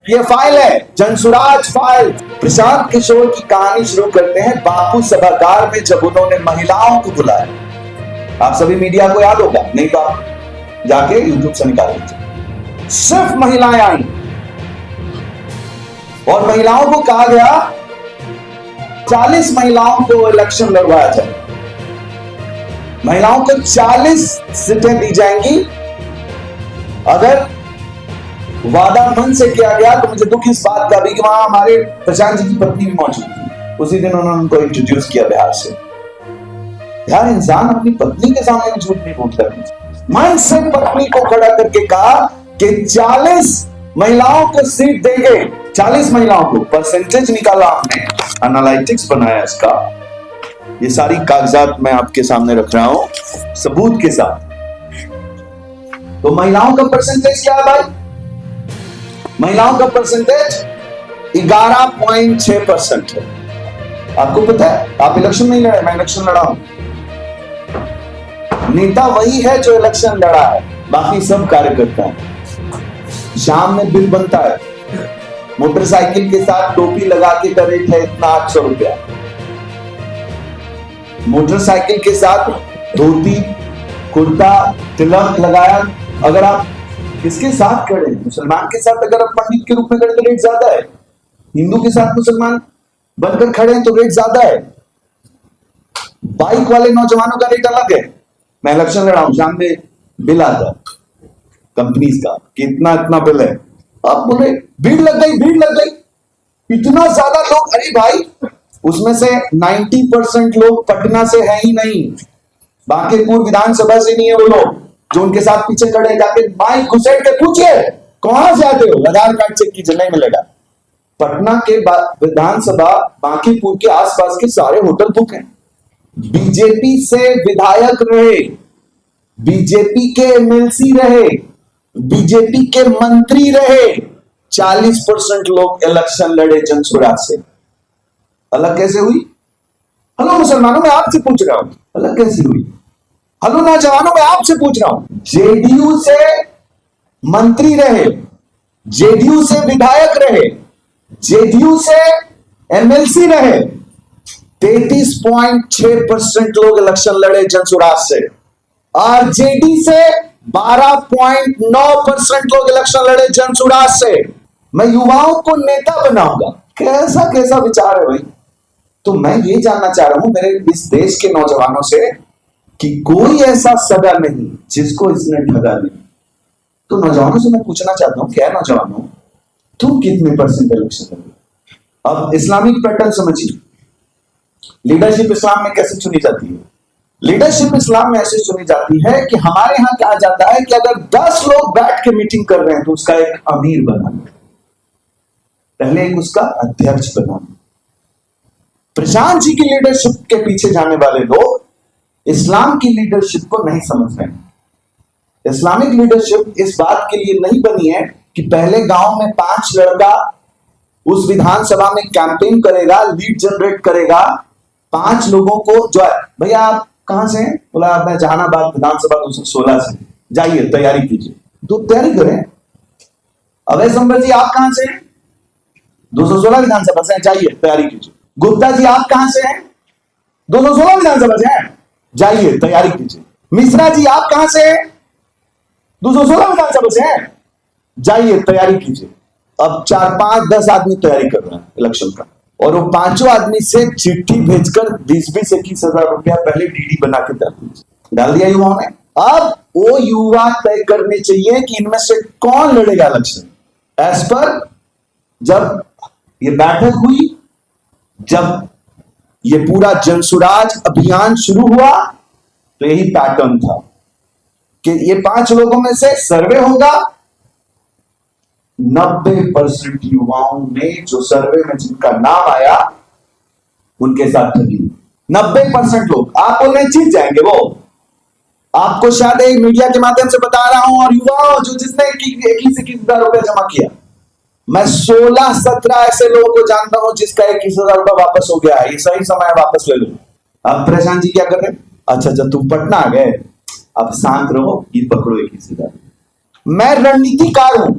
ये फाइल है जनसुराज फाइल। प्रशांत किशोर की कहानी शुरू करते हैं बापू सभागार में, जब उन्होंने महिलाओं को बुलाया। आप सभी मीडिया को याद होगा, नहीं तो आप जाके यूट्यूब से निकाल लीजिए। सिर्फ महिलाएं आई और महिलाओं को कहा गया 40 महिलाओं को इलेक्शन लड़वाया जाए। महिलाओं को 40 सीटें दी जाएंगी। अगर वादा मन से किया गया तो मुझे दुख इस बात का भी कि वहां हमारे प्रशांत जी की पत्नी भी मौजूद थी। उसी दिन उन्होंने उनको इंट्रोड्यूस किया बिहार से। यार, इंसान अपनी पत्नी के सामने भी झूठ नहीं बोलता। मन से पत्नी को खड़ा करके कहा कि 40 महिलाओं को सीट देंगे। 40 महिलाओं को परसेंटेज निकाला आपने, एनालिटिक्स बनाया इसका। ये सारी कागजात मैं आपके सामने रख रहा हूं सबूत के साथ। तो महिलाओं का परसेंटेज क्या है भाई? महिलाओं का परसेंटेज 11.6% है। आपको पता है, आप इलेक्शन नहीं लड़े, मैं इलेक्शन लड़ा हूं। नेता वही है जो इलेक्शन लड़ा है, बाकी सब कार्यकर्ता हैं। शाम में बिल बनता है, मोटरसाइकिल के साथ टोपी लगा के का रेट है इतना 800 रुपया। मोटरसाइकिल के साथ धोती कुर्ता तिलक लगाया। अगर आप किसके साथ खड़े, मुसलमान के साथ अगर आप पंडित के रूप में खड़े तो रेट ज्यादा है। हिंदू के साथ मुसलमान बनकर खड़े तो रेट ज्यादा है। बाइक वाले नौजवानों का रेट अलग है। मैं इलेक्शन लड़ा हूं, सामने बिल आता कंपनीज का कि इतना इतना बिल है। आप बोले भीड़ लग गई, इतना ज्यादा लोग। अरे भाई, उसमें से 90% लोग पटना से है ही नहीं, बांकीपुर विधानसभा से नहीं है वो लोग जो उनके साथ पीछे खड़े हैं। जाके माइक घुसेड़ के पूछिए कहां से आते हो, आधार कार्ड चेक कीजिए, नहीं मिलेगा। पटना के विधानसभा बांकीपुर के आसपास के सारे होटल बुक हैं। बीजेपी से विधायक रहे, बीजेपी के एमएलसी रहे, बीजेपी के मंत्री रहे, 40% लोग इलेक्शन लड़े जनसुराज से। अलग कैसे हुई? हेलो मुसलमानों, मैं आपसे पूछ रहा हूं, अलग कैसे हुई? हेलो नौजवानों, मैं आपसे पूछ रहा हूं। जेडीयू से मंत्री रहे, जेडीयू से विधायक रहे, जेडीयू से एमएलसी रहे, 33.6% लोग इलेक्शन लड़े जनसुराज से। आरजेडी से 12.9% लोग इलेक्शन लड़े जनसुराज से। मैं युवाओं को नेता बनाऊंगा, कैसा कैसा विचार है भाई। तो मैं ये जानना चाह रहा हूं मेरे इस देश के नौजवानों से कि कोई ऐसा सगा नहीं जिसको इसने ठगा नहीं। तो नौजवानों से मैं पूछना चाहता हूं, क्या नौजवानों, तुम कितने परसेंट इलेक्शन लड़े? अब इस्लामिक पैटर्न समझिए। लीडरशिप इस्लाम में कैसे चुनी जाती है? लीडरशिप इस्लाम में ऐसे चुनी जाती है कि हमारे यहां कहा जाता है कि अगर 10 लोग बैठ के मीटिंग कर रहे हैं तो उसका एक अमीर बनाना, पहले एक उसका अध्यक्ष बनाना। प्रशांत जी की लीडरशिप के पीछे जाने वाले लोग इस्लाम की लीडरशिप को नहीं समझ रहे हैं। इस्लामिक लीडरशिप इस बात के लिए नहीं बनी है कि पहले गांव में 5 लड़का उस विधानसभा में कैंपेन करेगा, लीड जनरेट करेगा, 5 लोगों को जो है, भैया आप कहां से हैं? बोला मैं जहानाबाद विधानसभा 216 से। जाइए तैयारी कीजिए। तो तैयारी करें। अवैध संबर जी आप कहां से हैं? 216 विधानसभा से। जाइए तैयारी कीजिए। गुप्ता जी आप कहां से हैं? 216 विधानसभा से हैं। जाइए तैयारी कीजिए। मिश्रा जी आप कहां से हैं? 216 विधानसभा से हैं। जाइए तैयारी कीजिए। अब 4, 5, 10 आदमी तैयारी कर रहे हैं इलेक्शन का, और वो 5 आदमी से चिट्ठी भेजकर 20-20, 21 हजार रुपया पहले डीडी बना के डाल दिया युवाओं ने। अब वो युवा तय करने चाहिए कि इनमें से कौन लड़ेगा इलेक्शन। एज पर जब ये बैठक हुई, जब ये पूरा जनसुराज अभियान शुरू हुआ, तो यही पैटर्न था कि ये 5 लोगों में से सर्वे होगा। 90% युवाओं ने, जो सर्वे में जिनका नाम आया, उनके साथ ठगी। 90% लोग, आप बोल रहे जीत जाएंगे, वो आपको शायद मीडिया के माध्यम से बता रहा हूं। और युवाओं जो जिसने 21 हजार रुपया जमा किया, मैं 16-17 ऐसे लोगों को जानता हूं जिसका 21 हजार रुपया वापस हो गया है। ये सही समय वापस ले लो। अब प्रशांत जी क्या कर रहे हैं? अच्छा जब तुम पटना आ गए, अब शांत रहो, ये पकड़ो 21 हजार। मैं रणनीतिकार हूं।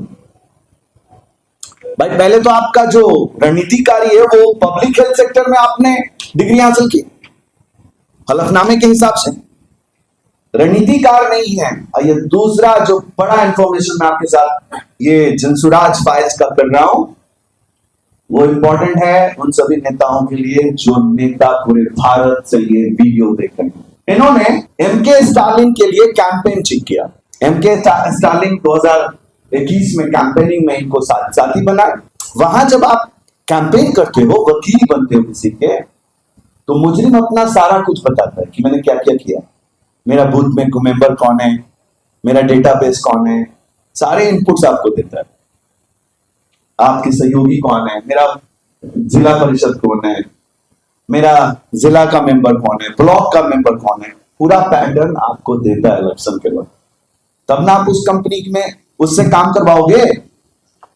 भाई पहले तो आपका जो रणनीतिकारी है वो पब्लिक हेल्थ सेक्टर में आपने डिग्री हासिल की हलफनामे के हिसाब से, रणनीतिकार नहीं है। और ये दूसरा जो बड़ा इंफॉर्मेशन मैं आपके साथ ये जनसुराज फाइल्स का कर रहा हूं, वो इंपॉर्टेंट है उन सभी नेताओं के लिए जो नेता पूरे भारत से ये वीडियो देख रहे हैं। इन्होंने एमके स्टालिन के लिए कैंपेन चेक किया। एमके स्टालिन 2021 में कैंपेनिंग में इनको साथी बनाए। वहां जब आप कैंपेन करते हो, वकील बनते हो किसी के, तो मुजरिम अपना सारा कुछ बताता है कि मैंने क्या क्या किया, मेरा बूथ में मेंबर कौन है, मेरा डेटाबेस कौन है, सारे इनपुट्स आपको देता है। आपके सहयोगी कौन है, मेरा जिला परिषद कौन है, मेरा जिला का मेंबर कौन है, ब्लॉक का मेंबर कौन है, पूरा पैटर्न आपको देता है इलेक्शन के वक्त। तब ना आप उस कंपनी में उससे काम करवाओगे।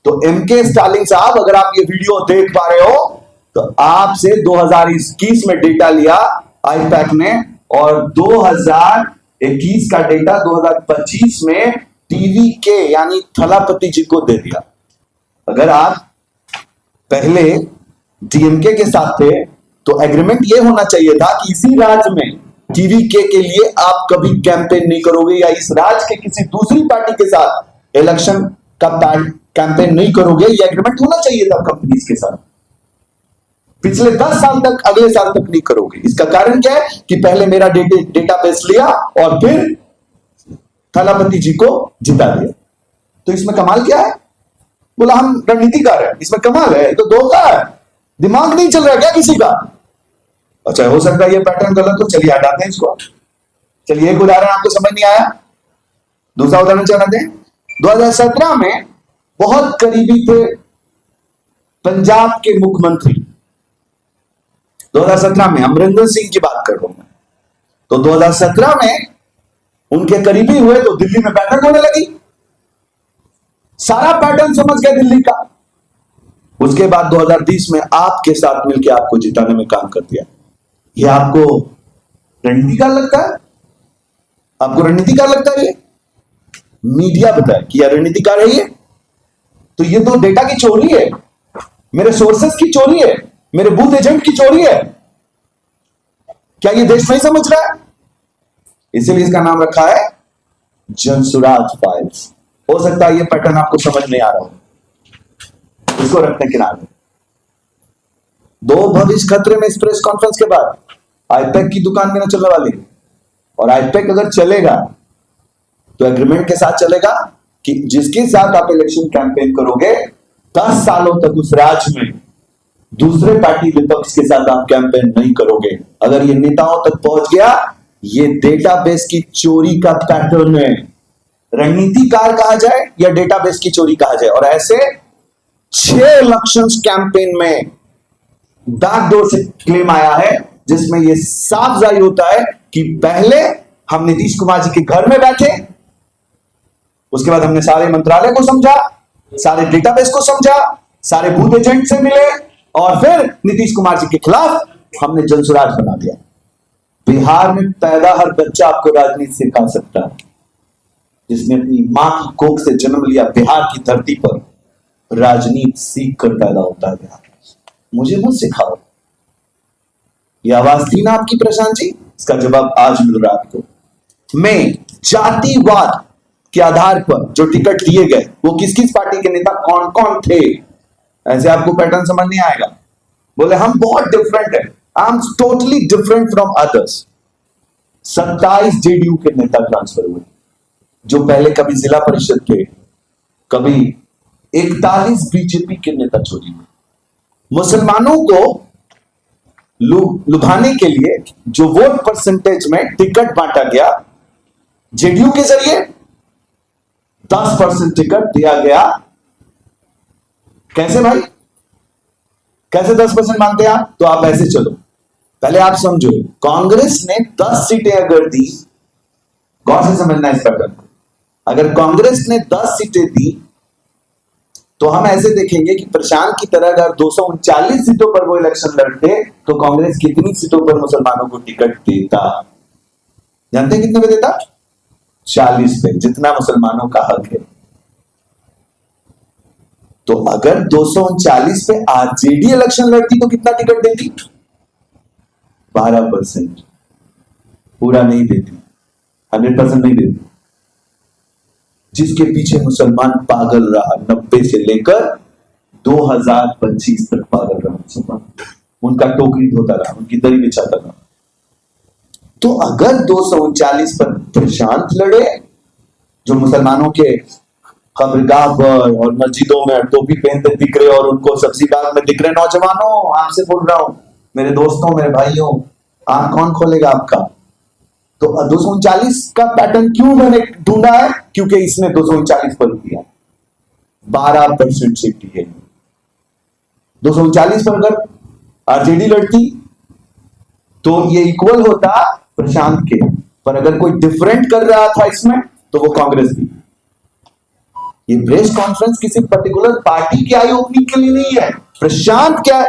तो एमके स्टालिन साहब, अगर आप ये वीडियो देख पा रहे हो तो आपसे 2021 में डेटा लिया आईपैक ने और 2021 का डेटा 2025 में टीवी के यानी थलापति जी को दे दिया। अगर आप पहले डीएमके के साथ थे तो एग्रीमेंट ये होना चाहिए था कि इसी राज्य में टीवी के लिए आप कभी कैंपेन नहीं करोगे या इस राज्य के किसी दूसरी पार्टी के साथ इलेक्शन का कैंपेन नहीं करोगे। ये एग्रीमेंट होना चाहिए था कंपनीज के साथ। पिछले 10 साल तक, अगले साल तक नहीं करोगे। इसका कारण क्या है कि पहले मेरा डेटाबेस लिया और फिर थलापति जी को जिता दिया। तो इसमें कमाल क्या है? बोला हम रणनीतिकार है, इसमें कमाल है? तो धोखा है, दिमाग नहीं चल रहा क्या किसी का? अच्छा, हो सकता है ये पैटर्न गलत हो, चलिए हटाते हैं इसको। चलिए एक उदाहरण आपको समझ नहीं आया, दूसरा उदाहरण चलाते हैं। 2017 में बहुत करीबी थे पंजाब के मुख्यमंत्री, 2017 में अमरिंदर सिंह की बात कर रहा हूं मैं। तो 2017 में उनके करीबी हुए तो दिल्ली में बैठक होने लगी। सारा पैटर्न समझ गए दिल्ली का। उसके बाद 2020 में आपके साथ मिलकर आपको जिताने में काम कर दिया। ये आपको रणनीतिकार लगता है? आपको रणनीतिकार लगता है? ये मीडिया बताए कि यह रणनीतिकार है। ये तो ये तो डेटा की चोरी है, मेरे सोर्सेस की चोरी है, मेरे बूथ एजेंट की चोरी है। क्या ये देश नहीं समझ रहा है? इसीलिए इसका नाम रखा है जनसुराज फाइल्स। हो सकता है ये पैटर्न आपको समझ नहीं आ रहा हो, इसको रखते हैं किनारे। दो भविष्य खतरे में इस प्रेस कॉन्फ्रेंस के बाद आईपैक की दुकान भी ना चलने वाली। और आईपैक अगर चलेगा तो एग्रीमेंट के साथ चलेगा कि जिसके साथ आप इलेक्शन कैंपेन करोगे 10 सालों तक उस राज्य में दूसरे पार्टी विपक्ष के साथ आप कैंपेन नहीं करोगे। अगर ये नेताओं तक पहुंच गया, ये डेटाबेस की चोरी का पैटर्न है। रणनीतिकार कहा जाए या डेटाबेस की चोरी कहा जाए। और ऐसे 6 इलेक्शंस कैंपेन में बैकडोर से क्लेम आया है जिसमें यह साफ जाहिर होता है कि पहले हम नीतीश कुमार जी के घर में बैठे, उसके बाद हमने सारे मंत्रालय को समझा, सारे डेटाबेस को समझा, सारे बूथ एजेंट से मिले और फिर नीतीश कुमार जी के खिलाफ हमने जनसुराज बना दिया। बिहार में पैदा हर बच्चा आपको राजनीति सिखा सकता है। जिसने अपनी मां की कोख से जन्म लिया बिहार की धरती पर, राजनीति सीख कर पैदा होता है बिहार। मुझे मत सिखाओ। ये आवाज थी ना आपकी प्रशांत जी, इसका जवाब आज मिल रहा है आपको। मैं जातिवाद के आधार पर जो टिकट दिए गए वो किस किस पार्टी के नेता कौन कौन थे, ऐसे आपको पैटर्न समझ नहीं आएगा। बोले हम बहुत डिफरेंट है, I am totally different from others. 27 JDU के नेता ट्रांसफर हुए जो पहले कभी जिला परिषद के, कभी 41 बीजेपी के नेता चोरी हुए। मुसलमानों को लुभाने के लिए जो वोट परसेंटेज में टिकट बांटा गया जेडीयू के जरिए, 10% टिकट दिया गया। कैसे भाई, कैसे 10% मांगते हैं आप? तो आप ऐसे चलो, पहले आप समझो, कांग्रेस ने 10 सीटें अगर दी, गौर से समझना इस पैटर्न को, अगर कांग्रेस ने 10 सीटें दी तो हम ऐसे देखेंगे कि प्रशांत की तरह अगर 239 सीटों पर वो इलेक्शन लड़ते तो कांग्रेस कितनी सीटों पर मुसलमानों को टिकट देता? जानते हैं कितने पे देता? 40 पे, जितना मुसलमानों का हक है। तो अगर 239 पे आरजेडी इलेक्शन लड़ती तो कितना टिकट देती? 12%। पूरा नहीं देती, 100% नहीं देती। जिसके पीछे मुसलमान पागल रहा 90 से लेकर 2025 तक पागल रहा मुसलमान, उनका टोकरी धोता रहा, उनकी दरी बिछाता रहा। तो अगर 239 पर प्रशांत लड़े, जो मुसलमानों के कब्रगाह पर और मस्जिदों में टोपी पहनते दिख रहे और उनको सब्जी बाग में दिख रहे नौजवानों, आपसे बोल रहा हूं, मेरे दोस्तों, मेरे भाइयों, आंख कौन खोलेगा आपका? तो 239 का पैटर्न क्यों मैंने ढूंढा है? क्योंकि इसने 239 पर दिया, 12% सीट है। 239 पर अगर आरजेडी लड़ती तो ये इक्वल होता प्रशांत के, पर अगर कोई डिफरेंट कर रहा था इसमें तो वो कांग्रेस थी। ये प्रेस कॉन्फ्रेंस किसी पर्टिकुलर पार्टी की आई ओपनिंग के लिए नहीं है, प्रशांत क्या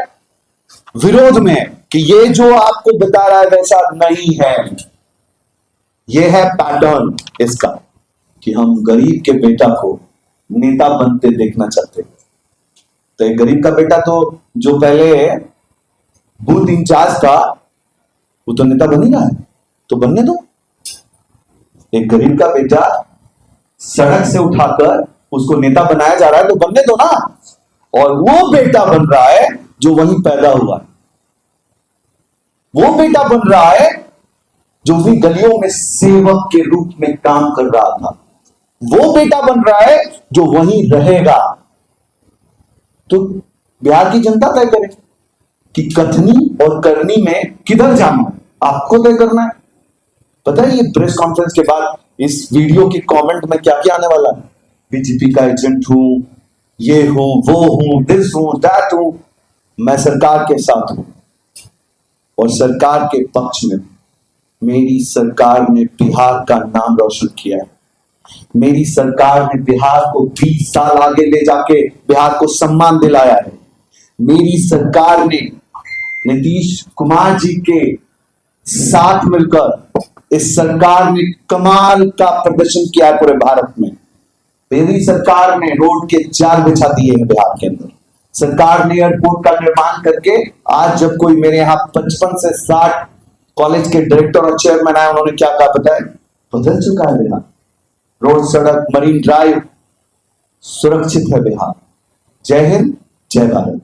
विरोध में है कि ये जो आपको बता रहा है वैसा नहीं है। ये है पैटर्न इसका कि हम गरीब के बेटा को नेता बनते देखना चाहते हैं। तो एक गरीब का बेटा तो जो पहले बूथ इंचार्ज था वो तो नेता बन ही रहा है, तो बनने दो। एक गरीब का बेटा सड़क से उठाकर उसको नेता बनाया जा रहा है तो बनने दो ना। और वो बेटा बन रहा है जो वहीं पैदा हुआ है, वो बेटा बन रहा है जो भी गलियों में सेवक के रूप में काम कर रहा था, वो बेटा बन रहा है जो वहीं रहेगा। तो बिहार की जनता तय करे कि कथनी और करनी में किधर जाना है, आपको तय करना है। पता है ये प्रेस कॉन्फ्रेंस के बाद इस वीडियो के कमेंट में क्या क्या आने वाला है? बीजेपी का एजेंट हूं, ये हूं, वो हूं, दिस हूं, दैट हूं। मैं सरकार के साथ हूं और सरकार के पक्ष में। मेरी सरकार ने बिहार का नाम रोशन किया है। मेरी सरकार ने बिहार को 20 साल आगे ले जाके बिहार को सम्मान दिलाया है। मेरी सरकार ने नीतीश कुमार जी के साथ मिलकर इस सरकार ने कमाल का प्रदर्शन किया है पूरे भारत में। मेरी सरकार ने रोड के जाल बिछा दिए हैं बिहार के अंदर। सरकार ने एयरपोर्ट का निर्माण करके आज जब कोई मेरे यहाँ 55 से 60 कॉलेज के डायरेक्टर और चेयरमैन आए, उन्होंने क्या कहा पता है? बदल चुका है बिहार। रोड, सड़क, मरीन ड्राइव सुरक्षित है बिहार। जय हिंद, जय भारत।